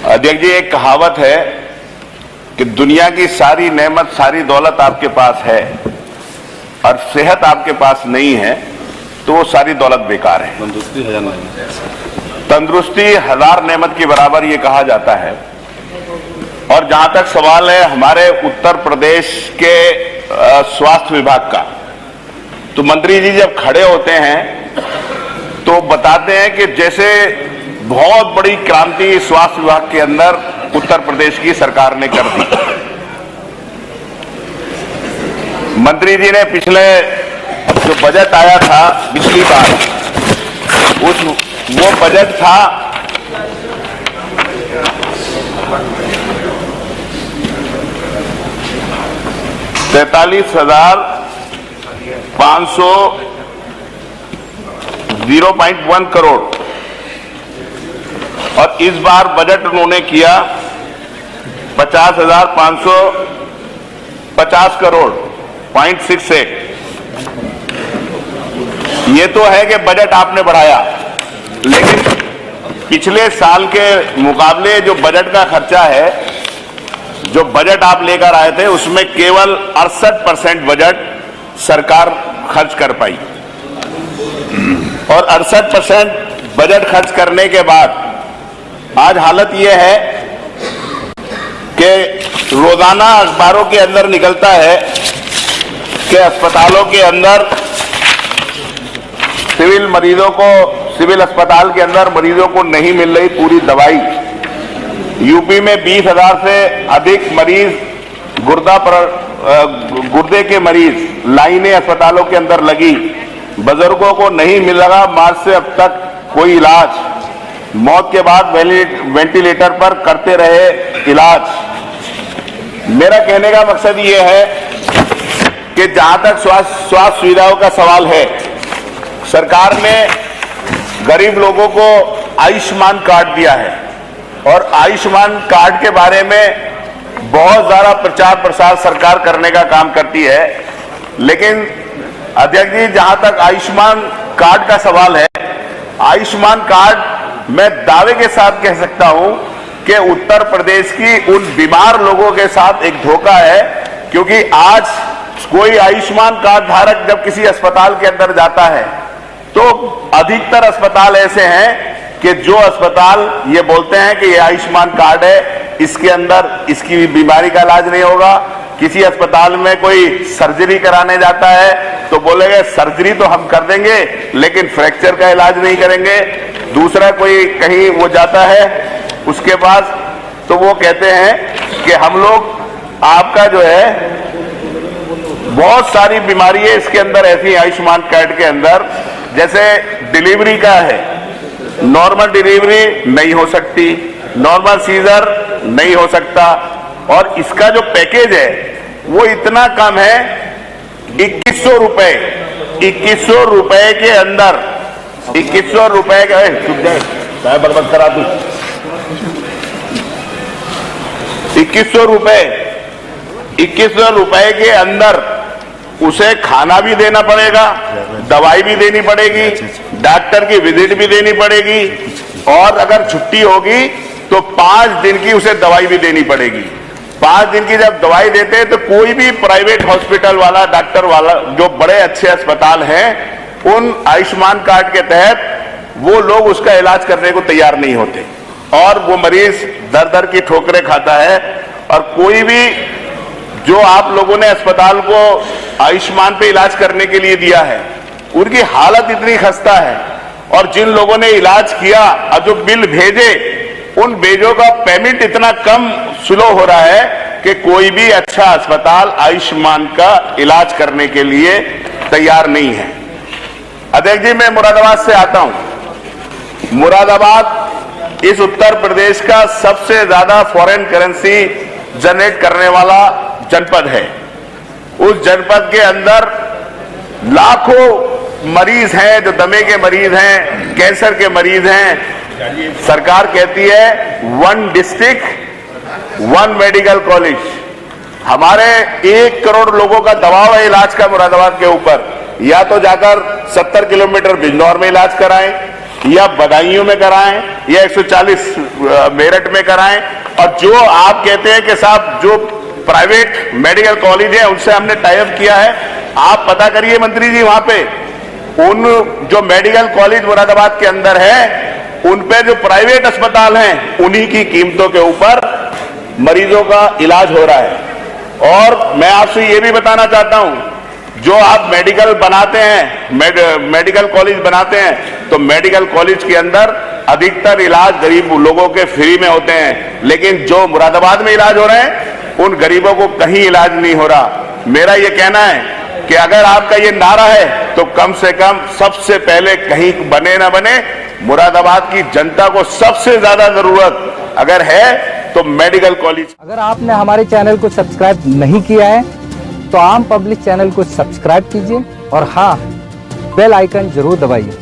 अध्यक्ष जी, एक कहावत है कि दुनिया की सारी नेमत सारी दौलत आपके पास है और सेहत आपके पास नहीं है तो वो सारी दौलत बेकार है। तंदुरुस्ती हजार नेमत के बराबर ये कहा जाता है। और जहां तक सवाल है हमारे उत्तर प्रदेश के स्वास्थ्य विभाग का, तो मंत्री जी जब खड़े होते हैं तो बताते हैं कि जैसे बहुत बड़ी क्रांति स्वास्थ्य विभाग के अंदर उत्तर प्रदेश की सरकार ने कर दी। मंत्री जी ने पिछले जो बजट आया था पिछली बार, वो बजट था 43,500 करोड़ और इस बार बजट उन्होंने किया 50,550 करोड़ 0.68। ये तो है कि बजट आपने बढ़ाया, लेकिन पिछले साल के मुकाबले जो बजट का खर्चा है, जो बजट आप लेकर आए थे उसमें केवल 68% बजट सरकार खर्च कर पाई। और 68% बजट खर्च करने के बाद आज हालत यह है कि रोजाना अखबारों के अंदर निकलता है कि अस्पतालों के अंदर सिविल अस्पताल के अंदर मरीजों को नहीं मिल रही पूरी दवाई। यूपी में 20,000 से अधिक मरीज गुर्दे के मरीज लाइनें अस्पतालों के अंदर लगी। बुजुर्गों को नहीं मिल रहा मार्च से अब तक कोई इलाज, मौत के बाद वेंटिलेटर पर करते रहे इलाज। मेरा कहने का मकसद ये है कि जहां तक स्वास्थ्य सुविधाओं का सवाल है, सरकार ने गरीब लोगों को आयुष्मान कार्ड दिया है और आयुष्मान कार्ड के बारे में बहुत ज्यादा प्रचार प्रसार सरकार करने का काम करती है। लेकिन अध्यक्ष जी, जहां तक आयुष्मान कार्ड का सवाल है, आयुष्मान कार्ड मैं दावे के साथ कह सकता हूं कि उत्तर प्रदेश की उन बीमार लोगों के साथ एक धोखा है। क्योंकि आज कोई आयुष्मान कार्ड धारक जब किसी अस्पताल के अंदर जाता है तो अधिकतर अस्पताल ऐसे हैं कि जो अस्पताल ये बोलते हैं कि ये आयुष्मान कार्ड है, इसके अंदर इसकी बीमारी का इलाज नहीं होगा। किसी अस्पताल में कोई सर्जरी कराने जाता है तो बोलेंगे सर्जरी तो हम कर देंगे लेकिन फ्रैक्चर का इलाज नहीं करेंगे। दूसरा कोई कहीं वो जाता है उसके पास तो वो कहते हैं कि हम लोग आपका जो है बहुत सारी बीमारी है इसके अंदर ऐसी आयुष्मान कार्ड के अंदर, जैसे डिलीवरी का है, नॉर्मल डिलीवरी नहीं हो सकती, नॉर्मल सीजर नहीं हो सकता। और इसका जो पैकेज है वो इतना कम है 2100 रुपए, 2100 रुपए के अंदर, 2100 रुपए का बर्बाद करा दू 2100 रुपए के अंदर उसे खाना भी देना पड़ेगा, दवाई भी देनी पड़ेगी, डॉक्टर की विजिट भी देनी पड़ेगी और अगर छुट्टी होगी तो 5 दिन की उसे दवाई भी देनी पड़ेगी। 5 दिन की जब दवाई देते हैं तो कोई भी प्राइवेट हॉस्पिटल वाला, डॉक्टर वाला, जो बड़े अच्छे अस्पताल हैं, उन आयुष्मान कार्ड के तहत वो लोग उसका इलाज करने को तैयार नहीं होते और वो मरीज दर दर की ठोकरें खाता है। और कोई भी जो आप लोगों ने अस्पताल को आयुष्मान पे इलाज करने के लिए दिया है, उनकी हालत इतनी खस्ता है और जिन लोगों ने इलाज किया और जो बिल भेजे, उन बिलों का पेमेंट इतना कम स्लो हो रहा है कि कोई भी अच्छा अस्पताल आयुष्मान का इलाज करने के लिए तैयार नहीं है। अध्यक्ष जी, मैं मुरादाबाद से आता हूं। मुरादाबाद इस उत्तर प्रदेश का सबसे ज्यादा फॉरेन करेंसी जनरेट करने वाला जनपद है। उस जनपद के अंदर लाखों मरीज हैं जो दमे के मरीज हैं, कैंसर के मरीज हैं। सरकार कहती है 1 डिस्ट्रिक्ट 1 मेडिकल कॉलेज। हमारे 1 करोड़ लोगों का दबाव है इलाज का मुरादाबाद के ऊपर। या तो जाकर 70 किलोमीटर बिजनौर में इलाज कराएं या बदायूं में कराएं या 140 मेरठ में कराएं। और जो आप कहते हैं कि साहब जो प्राइवेट मेडिकल कॉलेज है उनसे हमने टाई अप किया है, आप पता करिए मंत्री जी, वहां पे उन जो मेडिकल कॉलेज मुरादाबाद के अंदर है उन पे जो प्राइवेट अस्पताल हैं उन्हीं की कीमतों के ऊपर मरीजों का इलाज हो रहा है। और मैं आपसे ये भी बताना चाहता हूं, जो आप मेडिकल बनाते हैं, मेडिकल कॉलेज बनाते हैं, तो मेडिकल कॉलेज के अंदर अधिकतर इलाज गरीब लोगों के फ्री में होते हैं, लेकिन जो मुरादाबाद में इलाज हो रहे हैं उन गरीबों को कहीं इलाज नहीं हो रहा। मेरा ये कहना है कि अगर आपका ये नारा है तो कम से कम सबसे पहले कहीं बने ना बने, मुरादाबाद की जनता को सबसे ज्यादा जरूरत अगर है तो मेडिकल कॉलेज। अगर आपने हमारे चैनल को सब्सक्राइब नहीं किया है तो आम पब्लिक चैनल को सब्सक्राइब कीजिए और हाँ, बेल आइकन जरूर दबाइए।